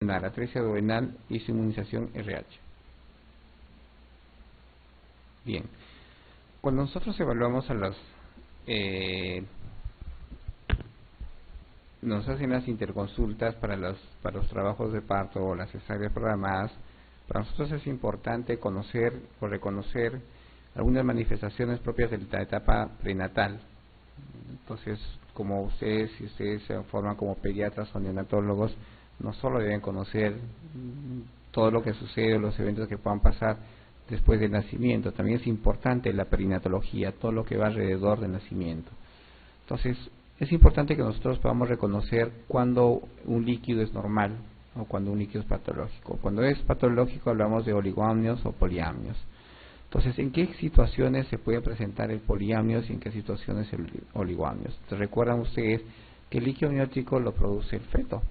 atresia duodenal y su inmunización RH. Bien, cuando nosotros evaluamos a los nos hacen las interconsultas para los trabajos de parto o las cesáreas programadas, para nosotros es importante conocer o reconocer algunas manifestaciones propias de la etapa prenatal. Entonces, como ustedes, si ustedes se forman como pediatras o neonatólogos, no solo deben conocer todo lo que sucede, los eventos que puedan pasar después del nacimiento, también es importante la perinatología, todo lo que va alrededor del nacimiento. Entonces, es importante que nosotros podamos reconocer cuando un líquido es normal o cuando un líquido es patológico. Cuando es patológico hablamos de oligoamnios o poliamnios. Entonces, ¿en qué situaciones se puede presentar el poliamnios y en qué situaciones el oligoamnios? Recuerdan ustedes que el líquido amniótico lo produce el feto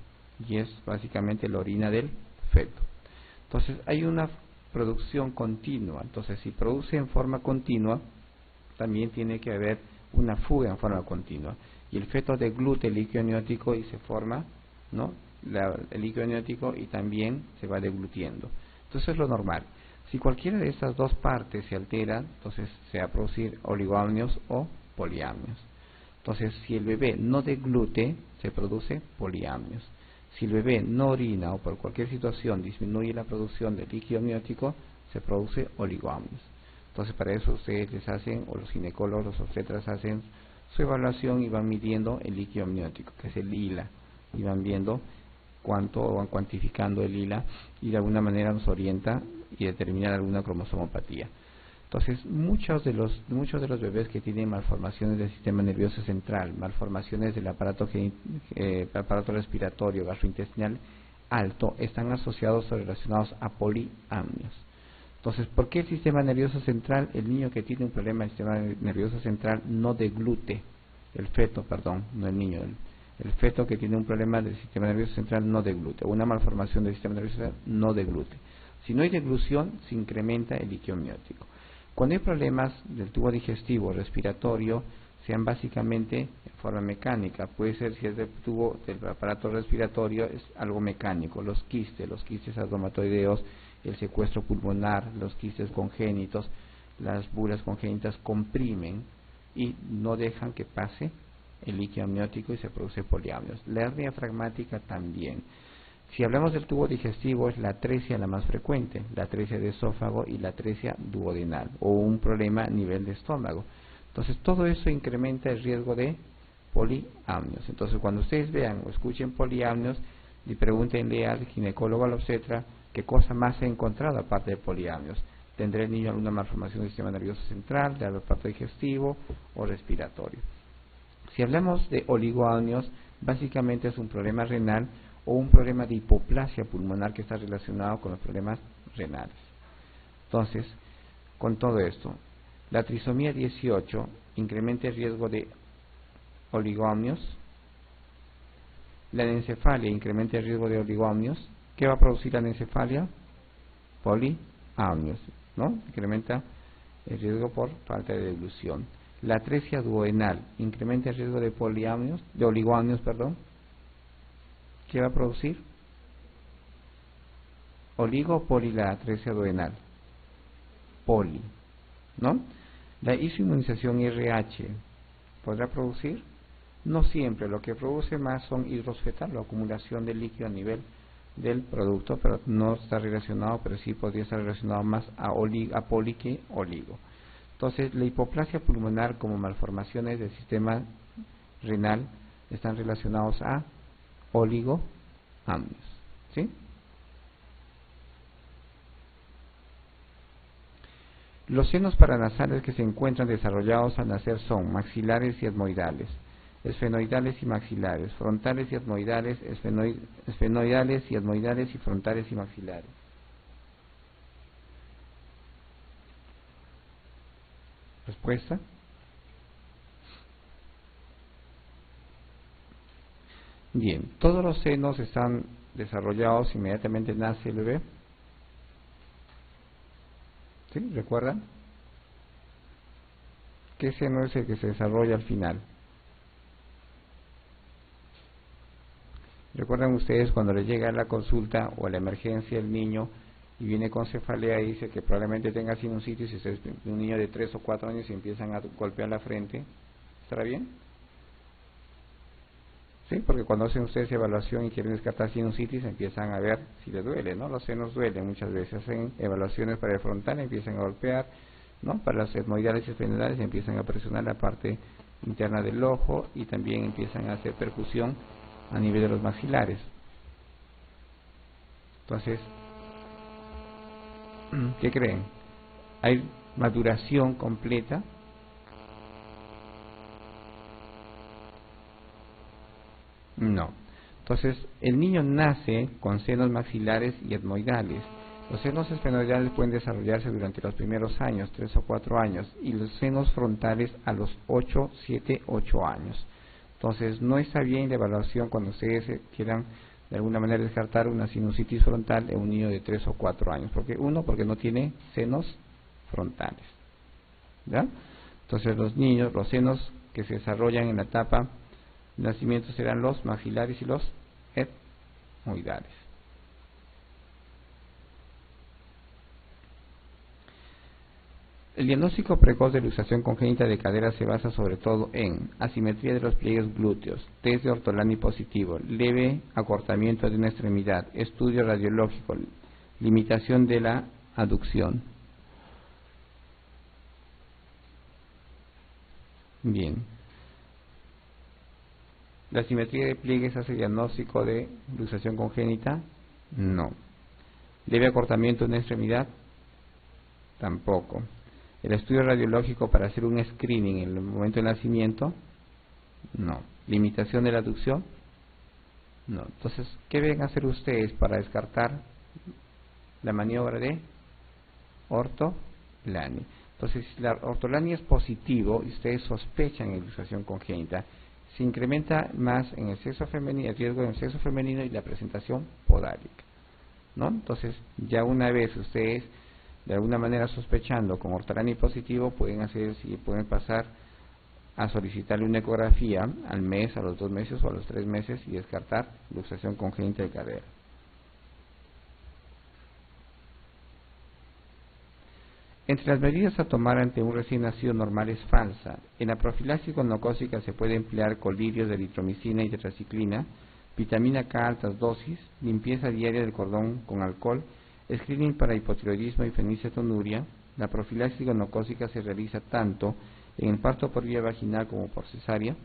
y es básicamente la orina del feto. Entonces, hay una producción continua. Entonces, si produce en forma continua, también tiene que haber una fuga en forma continua. Y el feto deglute el líquido amniótico y se forma, ¿no?, el líquido amniótico y también se va deglutiendo. Entonces, es lo normal. Si cualquiera de estas dos partes se altera, entonces se va a producir oligoamnios o poliamnios. Entonces, si el bebé no deglute, se produce poliamnios. Si el bebé no orina o por cualquier situación disminuye la producción de líquido amniótico, se produce oligoamnios. Entonces, para eso ustedes les hacen, o los ginecólogos, los obstetras hacen su evaluación y van midiendo el líquido amniótico, que es el ILA, y van viendo cuánto, van cuantificando el ILA y de alguna manera nos orienta y determina alguna cromosomopatía. Entonces, muchos de los bebés que tienen malformaciones del sistema nervioso central, malformaciones del aparato respiratorio, gastrointestinal alto, están asociados o relacionados a poliamnios. Entonces, ¿por qué el sistema nervioso central, el niño que tiene un problema del sistema nervioso central no deglute? El feto, perdón, no el niño, el feto que tiene un problema del sistema nervioso central no deglute, o una malformación del sistema nervioso central no deglute. Si no hay deglución, se incrementa el líquido amniótico. Cuando hay problemas del tubo digestivo, respiratorio, sean básicamente en forma mecánica, puede ser, si es del tubo del aparato respiratorio, es algo mecánico, los quistes aromatoideos, el secuestro pulmonar, los quistes congénitos, las bulas congénitas comprimen y no dejan que pase el líquido amniótico y se produce poliamnios. La hernia diafragmática también. Si hablamos del tubo digestivo, es la atresia la más frecuente, la atresia de esófago y la atresia duodenal, o un problema a nivel de estómago. Entonces, todo eso incrementa el riesgo de poliamnios. Entonces, cuando ustedes vean o escuchen poliamnios, y pregúntenle al ginecólogo, al obstetra, qué cosa más se ha encontrado aparte de poliamnios. ¿Tendrá el niño alguna malformación del sistema nervioso central, del aparato digestivo o respiratorio? Si hablamos de oligoamnios, básicamente es un problema renal o un problema de hipoplasia pulmonar que está relacionado con los problemas renales. Entonces, con todo esto, la trisomía 18 incrementa el riesgo de oligoamnios, la anencefalia incrementa el riesgo de oligoamnios. ¿Qué va a producir la anencefalia? Poliamnios, ¿no? Incrementa el riesgo por falta de deglución. La atresia duodenal incrementa el riesgo de poliamnios, de oligoamnios, perdón. ¿Qué va a producir? Oligo o poli la atresia duodenal. Poli, ¿no? La isoinmunización RH podrá producir, no siempre, lo que produce más son hidros fetal, la acumulación de líquido a nivel del producto, pero no está relacionado, pero sí podría estar relacionado más a poli que oligo. Entonces, la hipoplasia pulmonar como malformaciones del sistema renal están relacionados a oligoamnios, ¿sí? Los senos paranasales que se encuentran desarrollados al nacer son maxilares y etmoidales, esfenoidales y maxilares, frontales y etmoidales, esfenoidales y etmoidales y frontales y maxilares. ¿Respuesta? Bien, todos los senos están desarrollados inmediatamente nace el bebé. ¿Sí? ¿Recuerdan? ¿Qué seno es el que se desarrolla al final? ¿Recuerdan ustedes cuando les llega a la consulta o a la emergencia el niño y viene con cefalea y dice que probablemente tenga sinusitis, y ustedes, un niño de 3 o 4 años y empiezan a golpear la frente? ¿Estará bien? Sí, porque cuando hacen ustedes evaluación y quieren descartar sinusitis, empiezan a ver si les duele, ¿no? Los senos duelen muchas veces, hacen evaluaciones para el frontal, empiezan a golpear, ¿no? Para las etmoidales y esfenoidales empiezan a presionar la parte interna del ojo y también empiezan a hacer percusión a nivel de los maxilares. Entonces, ¿qué creen? ¿Hay maduración completa? No. Entonces, el niño nace con senos maxilares y etmoidales. Los senos esfenoidales pueden desarrollarse durante los primeros años, 3 o 4 años, y los senos frontales a los 8, 7, 8 años. Entonces, no está bien la evaluación cuando ustedes quieran de alguna manera descartar una sinusitis frontal en un niño de 3 o 4 años. Porque no tiene senos frontales. ¿Ya? Entonces, los niños, los senos que se desarrollan en la etapa de nacimiento serán los maxilares y los etmoidales. El diagnóstico precoz de luxación congénita de cadera se basa sobre todo en asimetría de los pliegues glúteos, test de Ortolani positivo, leve acortamiento de una extremidad, estudio radiológico, limitación de la aducción. Bien. ¿La asimetría de pliegues hace diagnóstico de luxación congénita? No. ¿Leve acortamiento de una extremidad? Tampoco. ¿El estudio radiológico para hacer un screening en el momento del nacimiento? No. ¿Limitación de la aducción? No. Entonces, ¿qué deben hacer ustedes para descartar la maniobra de Ortolani? Entonces, si la Ortolani es positivo y ustedes sospechan ilustración congénita, se incrementa más en el sexo femenino, el riesgo en el sexo femenino y la presentación podálica, ¿no? Entonces, ya una vez ustedes de alguna manera sospechando con Ortolani positivo, pueden pasar a solicitarle una ecografía al mes, a los 2 meses o a los 3 meses y descartar luxación congénita de cadera. Entre las medidas a tomar ante un recién nacido normal es falsa. En la profilaxis gonocócica se puede emplear colirios de eritromicina y tetraciclina, vitamina K altas dosis, limpieza diaria del cordón con alcohol, screening para hipotiroidismo y fenilcetonuria. La profilaxis gonocócica se realiza tanto en el parto por vía vaginal como por cesárea.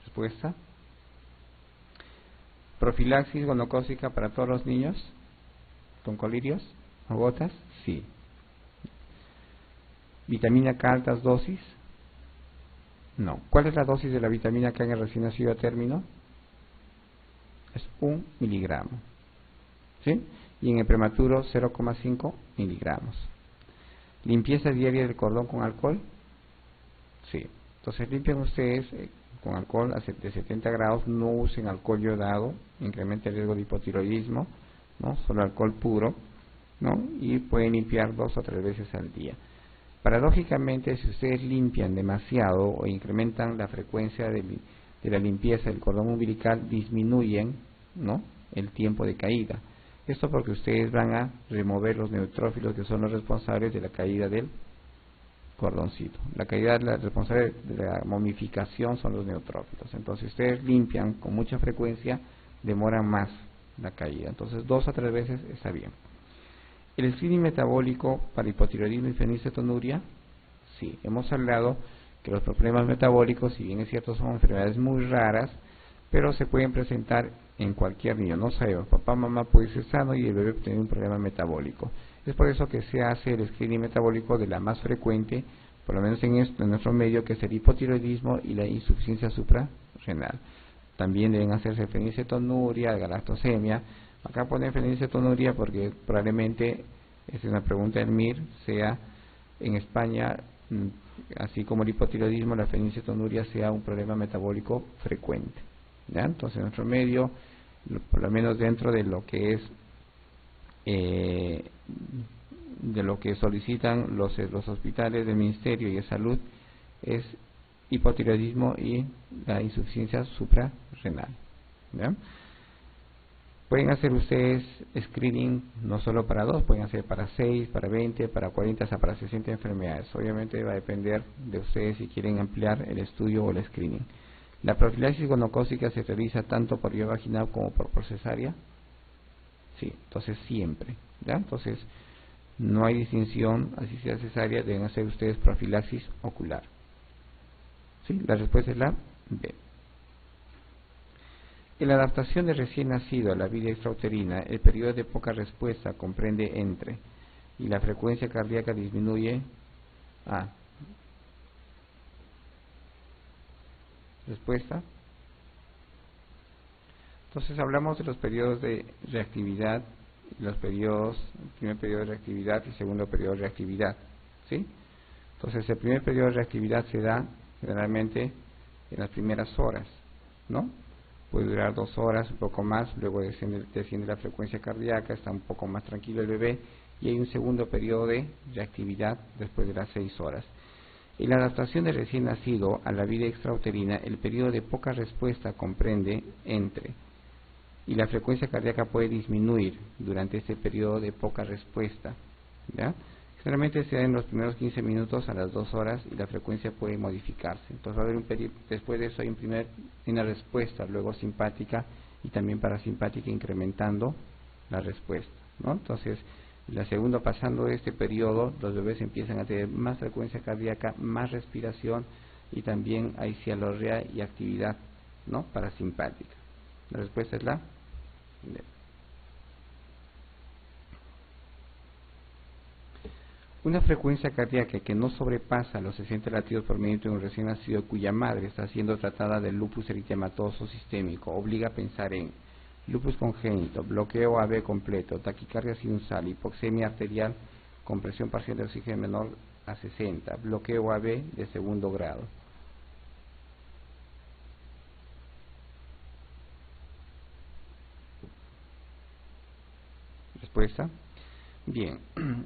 Respuesta. Profilaxis gonocócica para todos los niños con colirios o gotas, sí. Vitamina K altas dosis, no. ¿Cuál es la dosis de la vitamina K en el recién nacido a término? Es 1 miligramo, ¿sí? Y en el prematuro 0,5 miligramos. ¿Limpieza diaria del cordón con alcohol? Sí. Entonces limpian ustedes con alcohol de 70 grados, no usen alcohol yodado, incrementa el riesgo de hipotiroidismo, ¿no? Solo alcohol puro, ¿no? Y pueden limpiar 2 o 3 veces al día. Paradójicamente, si ustedes limpian demasiado o incrementan la frecuencia de la limpieza del cordón umbilical, disminuyen, ¿no?, el tiempo de caída. Esto porque ustedes van a remover los neutrófilos que son los responsables de la caída del cordoncito. La caída responsable de la momificación son los neutrófilos. Entonces, si ustedes limpian con mucha frecuencia, demoran más la caída. Entonces, 2 a 3 veces está bien. ¿El screening metabólico para hipotiroidismo y fenilcetonuria? Sí, hemos hablado que los problemas metabólicos, si bien es cierto, son enfermedades muy raras, pero se pueden presentar en cualquier niño. No sabemos, papá, mamá puede ser sano y el bebé puede tener un problema metabólico. Es por eso que se hace el screening metabólico de la más frecuente, por lo menos en nuestro medio, que es el hipotiroidismo y la insuficiencia suprarrenal. También deben hacerse fenilcetonuria, galactosemia. Acá ponen fenilcetonuria porque probablemente, es una pregunta del MIR, sea en España, así como el hipotiroidismo, la fenilcetonuria sea un problema metabólico frecuente, ¿ya? Entonces, en nuestro medio, por lo menos dentro de lo que es de lo que solicitan los hospitales del Ministerio de Salud es hipotiroidismo y la insuficiencia suprarrenal. ¿Ya? Pueden hacer ustedes screening no solo para 2, pueden hacer para 6, para 20, para 40, hasta para 60 enfermedades. Obviamente va a depender de ustedes si quieren ampliar el estudio o el screening. La profilaxis gonocócica se realiza tanto por vía vaginal como por cesárea. Sí, entonces siempre. ¿Ya? Entonces no hay distinción, así sea cesárea, deben hacer ustedes profilaxis ocular. ¿Sí? La respuesta es la B. En la adaptación de recién nacido a la vida extrauterina, el periodo de poca respuesta comprende entre y la frecuencia cardíaca disminuye a. Respuesta. Entonces hablamos de los periodos de reactividad, los periodos, el primer periodo de reactividad y el segundo periodo de reactividad. ¿Sí? Entonces el primer periodo de reactividad se da generalmente en las primeras horas, ¿no? Puede durar 2 horas, un poco más, luego desciende la frecuencia cardíaca, está un poco más tranquilo el bebé y hay un segundo periodo de reactividad después de las 6 horas. En la adaptación del recién nacido a la vida extrauterina, el periodo de poca respuesta comprende entre y la frecuencia cardíaca puede disminuir durante este periodo de poca respuesta. ¿Ya? Generalmente se da en los primeros 15 minutos a las 2 horas y la frecuencia puede modificarse. Entonces va a haber un periodo, después de eso hay una respuesta, luego simpática y también parasimpática incrementando la respuesta, ¿no? Entonces, la segunda, pasando este periodo, los bebés empiezan a tener más frecuencia cardíaca, más respiración y también hay cialorrea y actividad, ¿no? Parasimpática. La respuesta es la D. Una frecuencia cardíaca que no sobrepasa los 60 latidos por minuto en un recién nacido cuya madre está siendo tratada de lupus eritematoso sistémico obliga a pensar en lupus congénito, bloqueo AB completo, taquicardia sinusal, hipoxemia arterial con presión parcial de oxígeno menor a 60, bloqueo AB de segundo grado. Respuesta. Bien,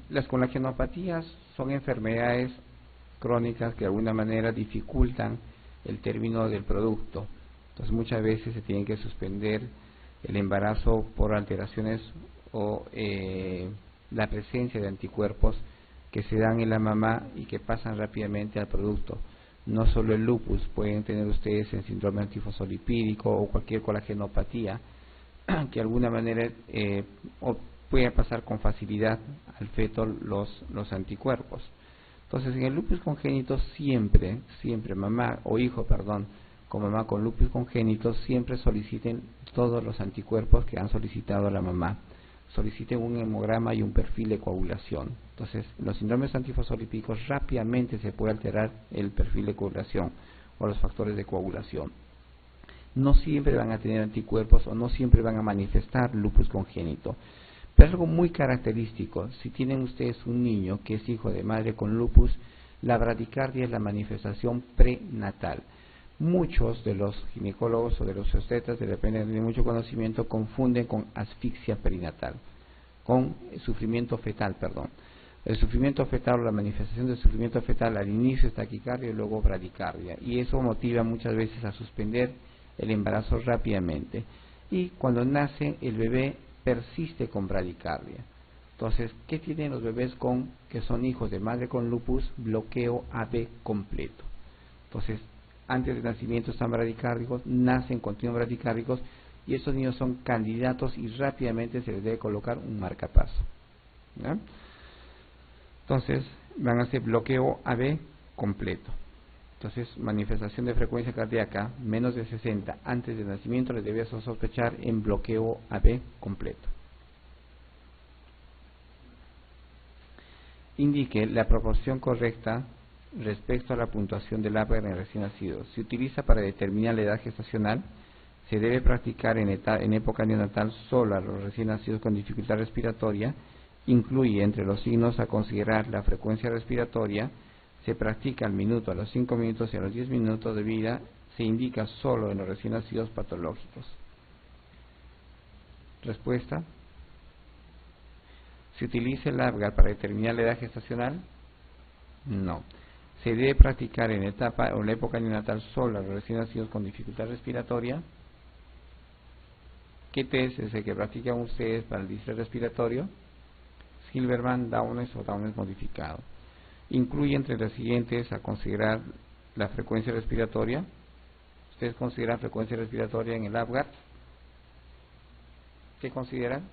las colagenopatías son enfermedades crónicas que de alguna manera dificultan el término del producto. Entonces muchas veces se tiene que suspender el embarazo por alteraciones o la presencia de anticuerpos que se dan en la mamá y que pasan rápidamente al producto. No solo el lupus, pueden tener ustedes el síndrome antifosfolipídico o cualquier colagenopatía que de alguna manera puede pasar con facilidad al feto los anticuerpos. Entonces en el lupus congénito siempre mamá o hijo, con mamá con lupus congénito siempre soliciten todos los anticuerpos que han solicitado a la mamá. Soliciten un hemograma y un perfil de coagulación. Entonces en los síndromes antifosfolipídicos rápidamente se puede alterar el perfil de coagulación o los factores de coagulación. No siempre van a tener anticuerpos o no siempre van a manifestar lupus congénito. Pero algo muy característico, si tienen ustedes un niño que es hijo de madre con lupus, la bradicardia es la manifestación prenatal. Muchos de los ginecólogos o de los obstetras, depende de mucho conocimiento, confunden con asfixia perinatal, con sufrimiento fetal, El sufrimiento fetal o la manifestación del sufrimiento fetal al inicio es taquicardia y luego bradicardia. Y eso motiva muchas veces a suspender el embarazo rápidamente. Y cuando nace el bebé persiste con bradicardia. Entonces, ¿qué tienen los bebés que son hijos de madre con lupus? Bloqueo AB completo. Entonces, antes del nacimiento están bradicárdicos, nacen continuos bradicárdicos y estos niños son candidatos y rápidamente se les debe colocar un marcapaso. ¿Ya? Entonces, van a hacer bloqueo AB completo. Entonces, manifestación de frecuencia cardíaca menos de 60 antes del nacimiento le debe sospechar en bloqueo AB completo. Indique la proporción correcta respecto a la puntuación del APGAR en recién nacido. Se utiliza para determinar la edad gestacional. Se debe practicar en época neonatal solo a los recién nacidos con dificultad respiratoria. Incluye entre los signos a considerar la frecuencia respiratoria. Se practica al minuto, a los 5 minutos y a los 10 minutos de vida. Se indica solo en los recién nacidos patológicos. Respuesta. ¿Se utiliza el Apgar para determinar la edad gestacional? No. ¿Se debe practicar en etapa o en la época neonatal solo a los recién nacidos con dificultad respiratoria? ¿Qué test es el que practican ustedes para el distrés respiratorio? Silverman, Downes o Downes modificado. Incluye entre las siguientes a considerar la frecuencia respiratoria. ¿Ustedes consideran frecuencia respiratoria en el Apgar? ¿Qué consideran?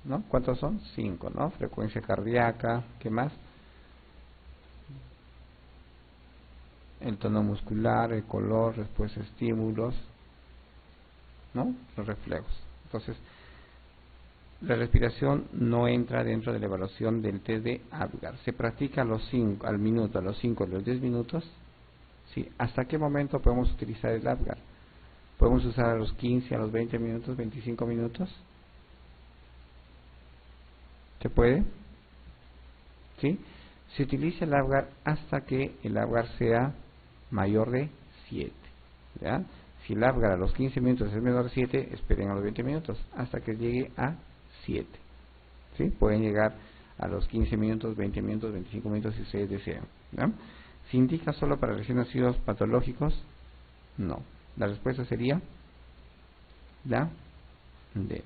¿No? ¿Cuántos son? 5, ¿no? Frecuencia cardíaca, ¿qué más? El tono muscular, el color, respuesta a estímulos, ¿no? Los reflejos. Entonces, la respiración no entra dentro de la evaluación del test de Apgar. Se practica a los 5, al minuto, a los 5, a los 10 minutos. ¿Sí? ¿Hasta qué momento podemos utilizar el Apgar? ¿Podemos usar a los 15, a los 20 minutos, 25 minutos? ¿Se puede? ¿Sí? Se utiliza el Apgar hasta que el Apgar sea mayor de 7. ¿Ya? Si el Apgar a los 15 minutos es menor de 7, esperen a los 20 minutos hasta que llegue a 7. ¿Sí? Pueden llegar a los 15 minutos, 20 minutos, 25 minutos si ustedes desean. ¿Ya? ¿Se indica solo para recién nacidos patológicos? No. La respuesta sería la D.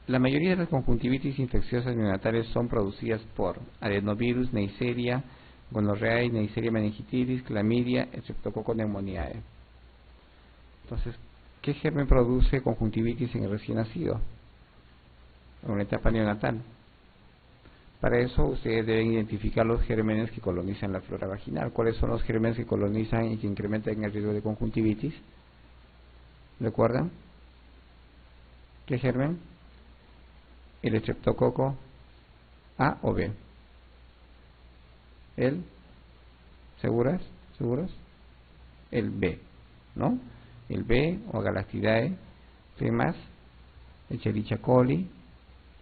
La mayoría de las conjuntivitis infecciosas neonatales son producidas por adenovirus, Neisseria, gonorrea, Neisseria meningitis, clamidia, Streptococcus pneumoniae. Entonces, ¿qué germen produce conjuntivitis en el recién nacido? En una etapa neonatal. Para eso ustedes deben identificar los gérmenes que colonizan la flora vaginal. ¿Cuáles son los gérmenes que colonizan y que incrementan el riesgo de conjuntivitis? ¿Recuerdan? ¿Qué germen? El estreptococo A o B. ¿El? ¿Seguras? ¿Seguros? El B, ¿no? El B o Galactidae. ¿Qué más? Escherichia coli,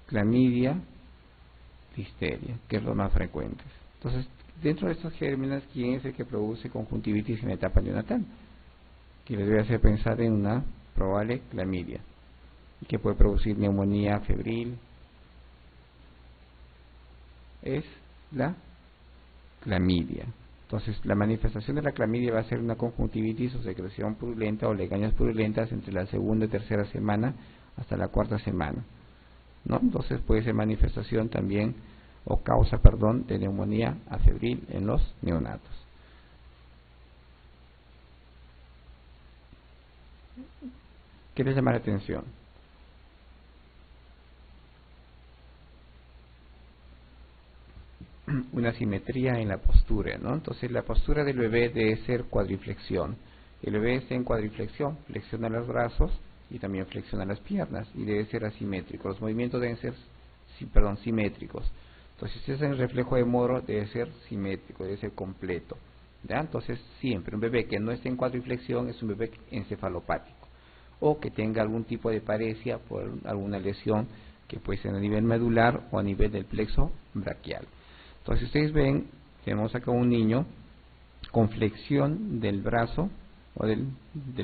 clamidia, listeria, que es lo más frecuentes. Entonces, dentro de estos gérmenes, ¿quién es el que produce conjuntivitis en la etapa neonatal? Que les debe hacer pensar en una probable clamidia, que puede producir neumonía febril. Es la clamidia. Entonces, la manifestación de la clamidia va a ser una conjuntivitis o secreción purulenta o legañas purulentas entre la segunda y tercera semana hasta la cuarta semana, ¿no? Entonces puede ser manifestación también o causa, perdón, de neumonía afebril en los neonatos. ¿Qué les llama la atención? Una simetría en la postura, ¿no? Entonces la postura del bebé debe ser cuadriflexión. El bebé está en cuadriflexión, flexiona los brazos y también flexiona las piernas y debe ser asimétrico. Los movimientos deben ser, simétricos. Entonces si es en el reflejo de Moro debe ser simétrico, debe ser completo, ¿ya? Entonces siempre un bebé que no esté en cuadriflexión es un bebé encefalopático o que tenga algún tipo de paresia por alguna lesión que puede ser a nivel medular o a nivel del plexo braquial. Entonces, ustedes ven, tenemos acá un niño con flexión del brazo o del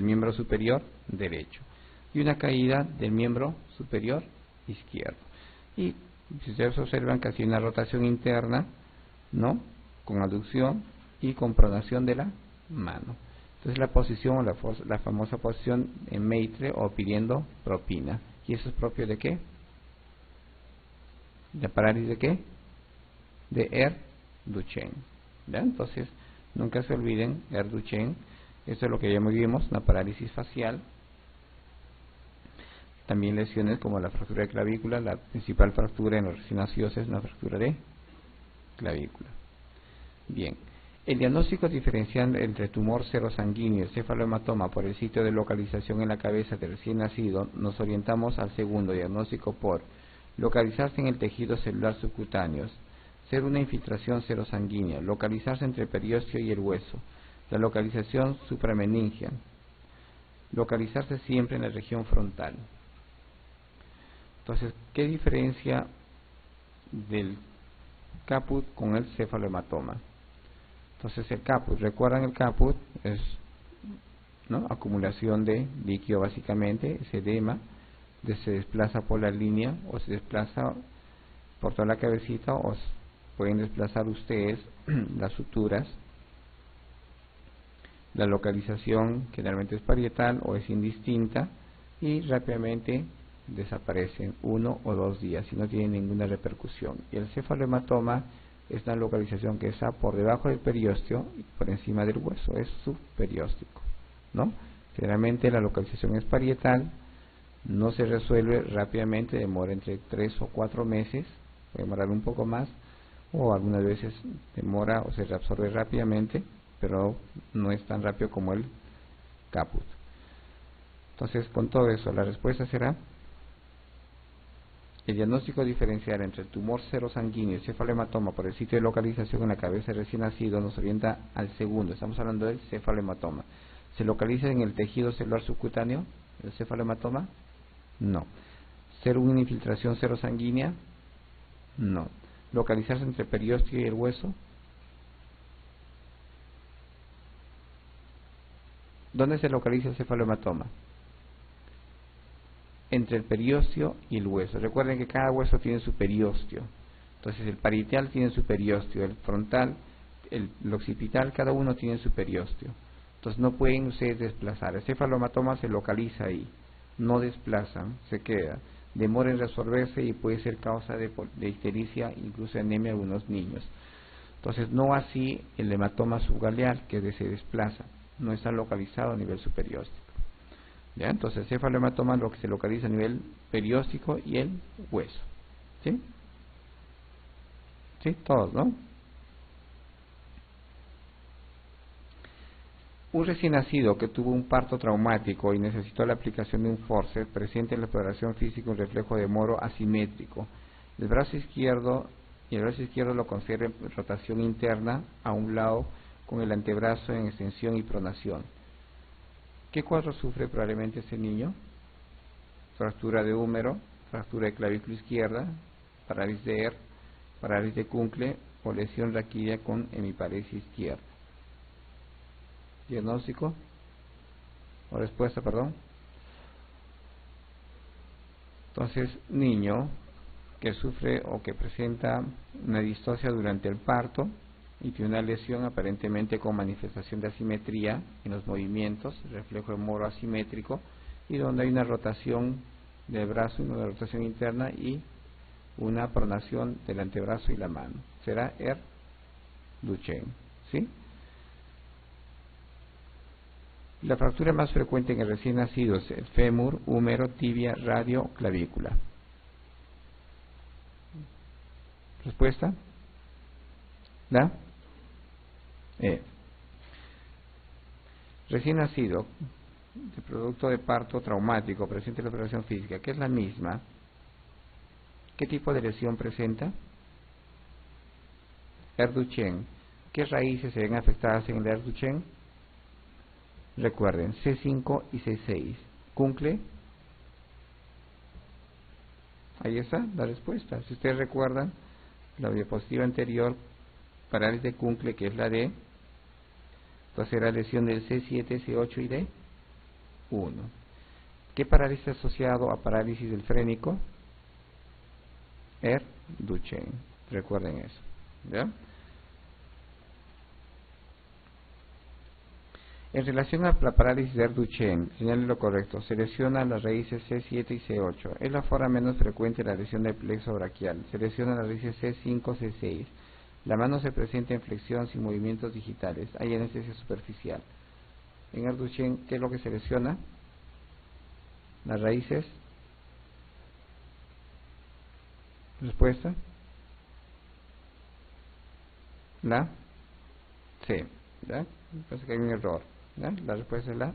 miembro superior derecho y una caída del miembro superior izquierdo. Y si ustedes observan que hace una rotación interna, ¿no? Con aducción y con pronación de la mano. Entonces, la posición o la famosa posición en Maitre o pidiendo propina. ¿Y eso es propio de qué? ¿De parálisis de qué? De Duchenne. ¿Ya? Entonces, nunca se olviden, Duchenne, esto es lo que ya vimos, una parálisis facial. También lesiones como la fractura de clavícula, la principal fractura en los recién nacidos es una fractura de clavícula. Bien, el diagnóstico diferencial entre tumor serosanguíneo y cefalohematoma por el sitio de localización en la cabeza del recién nacido, nos orientamos al segundo diagnóstico por localizarse en el tejido celular subcutáneo, ser una infiltración serosanguínea, localizarse entre el periósteo y el hueso, la localización suprameningea, localizarse siempre en la región frontal. Entonces, ¿qué diferencia del caput con el cefalohematoma? Entonces el caput, recuerdan el caput es, ¿no?, acumulación de líquido básicamente, es edema, se desplaza por la línea o se desplaza por toda la cabecita, o pueden desplazar ustedes las suturas. La localización generalmente es parietal o es indistinta y rápidamente desaparecen 1 o 2 días y no tienen ninguna repercusión. Y el cefalohematoma es una localización que está por debajo del periósteo y por encima del hueso, es subperióstico, ¿no? Generalmente la localización es parietal, no se resuelve rápidamente, demora entre 3 o 4 meses, puede demorar un poco más, o algunas veces demora o se reabsorbe rápidamente, pero no es tan rápido como el caput. Entonces, con todo eso, la respuesta será: el diagnóstico diferencial entre el tumor serosanguíneo y el cefalohematoma por el sitio de localización en la cabeza del recién nacido nos orienta al segundo. Estamos hablando del cefalohematoma. ¿Se localiza en el tejido celular subcutáneo el cefalohematoma? No. ¿Ser una infiltración serosanguínea? No. ¿Localizarse entre el periósteo y el hueso? ¿Dónde se localiza el cefalohematoma? Entre el periósteo y el hueso. Recuerden que cada hueso tiene su periósteo. Entonces el parietal tiene su periósteo, el frontal, el occipital, cada uno tiene su periósteo. Entonces no pueden ustedes desplazar. El cefalohematoma se localiza ahí, no desplazan, se queda. Demora en resolverse y puede ser causa de ictericia, incluso anemia en algunos niños. Entonces no así el hematoma subgaleal, que se desplaza, no está localizado a nivel superióstico. ¿Ya? Entonces el cefalohematoma lo que se localiza a nivel perióstico y el hueso. ¿Sí? ¿Sí? Todos, ¿no? Un recién nacido que tuvo un parto traumático y necesitó la aplicación de un forceps presenta en la exploración física un reflejo de Moro asimétrico. El brazo izquierdo lo confiere rotación interna a un lado con el antebrazo en extensión y pronación. ¿Qué cuadro sufre probablemente este niño? Fractura de húmero, fractura de clavícula izquierda, parálisis de ER, parálisis de Kunkel o lesión raquídea con hemiparesia izquierda. Diagnóstico o respuesta, perdón. Entonces, niño que sufre o que presenta una distocia durante el parto y tiene una lesión aparentemente con manifestación de asimetría en los movimientos, reflejo de Moro asimétrico, y donde hay una rotación del brazo, una rotación interna y una pronación del antebrazo y la mano. Será Duchenne, ¿sí? La fractura más frecuente en el recién nacido es el fémur, húmero, tibia, radio, clavícula. ¿Respuesta? ¿La? Recién nacido, de producto de parto traumático, presente en la operación física, que es la misma. ¿Qué tipo de lesión presenta? Duchenne. ¿Qué raíces se ven afectadas en el Duchenne? Recuerden, C5 y C6. Kunkel. Ahí está la respuesta. Si ustedes recuerdan, la diapositiva anterior, parálisis de Kunkel, que es la D, entonces era lesión del C7, C8 y D1. ¿Qué parálisis asociado a parálisis del frénico? Duchenne. Recuerden eso. ¿Ya? En relación a la parálisis de Duchenne, señale lo correcto, se lesiona las raíces C7 y C8. Es la forma menos frecuente de la lesión del plexo braquial. Se lesiona las raíces C5, C6. La mano se presenta en flexión sin movimientos digitales. Hay anestesia superficial. En Duchenne, ¿qué es lo que se lesiona? Las raíces. Respuesta. La C. ¿Ya? Parece que hay un error. ¿Ya? La respuesta es la